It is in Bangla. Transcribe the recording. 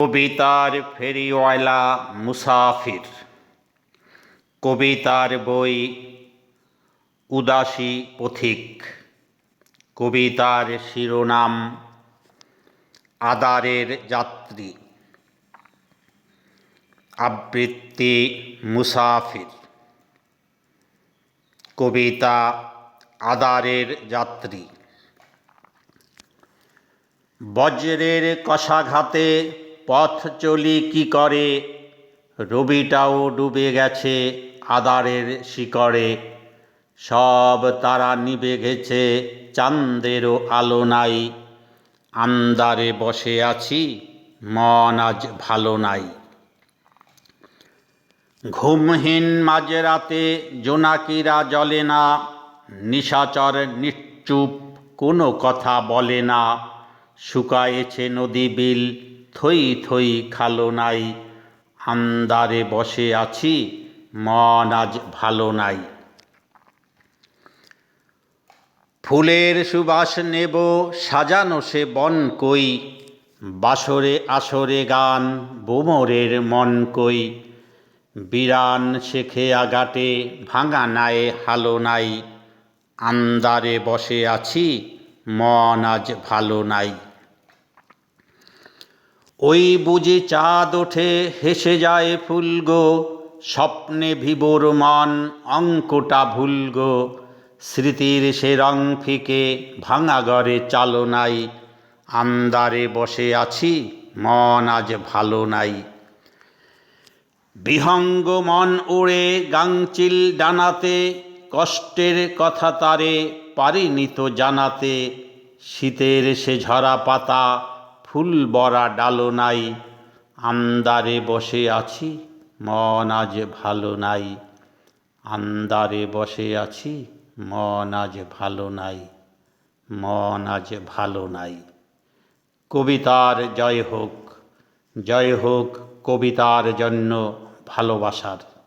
কবিতার ফেরিওয়ালা মুসাফির। কবিতার বই উদাসী পথিক। কবিতার শিরোনাম আদারের যাত্রী। আবৃত্তি মুসাফির। কবিতা আদারের যাত্রী। বজ্রের কষাঘাতে পথ চলি কি করে, রবিটাও ডুবে গেছে আদারের শিকড়ে। সব তারা নিভে গেছে, চাঁদেরও আলো নাই। আন্ধারে বসে আছি, মন আজ ভালো নাই। ঘুমহীন মাঝরাতে জোনাকিরা জ্বলে না, নিশাচর নিশ্চুপ কোনো কথা বলে না। শুকায়েছে নদী বিল, থই থই খালো নাই। আন্ধারে বসে আছি, মন আজ ভালো নাই। ফুলের সুবাস নেব, সাজানো সে বন কই। বাসরে আসরে গান, ভোমরের মন কই। বিরান শেখে আগাটে, ভাঙা নায়ে হালো নাই। আন্ধারে বসে আছি, মন আজ ভালো নাই। ওই বুঝি চাঁদ ওঠে, হেসে যায় ফুল গো। স্বপ্নে ভিবর মন, অঙ্কটা ভুল গো। স্মৃতির সে রং ফিকে, ভাঙা ঘরে চালো নাই। আন্ধারে বসে আছি, মন আজ ভালো নাই। বিহঙ্গ মন ওড়ে গাংচিল ডানাতে, কষ্টের কথা তারে পারিনি তো জানাতে। শীতের সে ঝরা পাতা, ফুল বরা ডালো নাই। আন্ধারে বসে আছি, মন আজ ভালো নাই। আন্ধারে বসে আছি, মন আজ ভালো নাই। মন আজ ভালো নাই। কবিতার জয় হোক, জয় হোক কবিতার জন্য ভালোবাসার।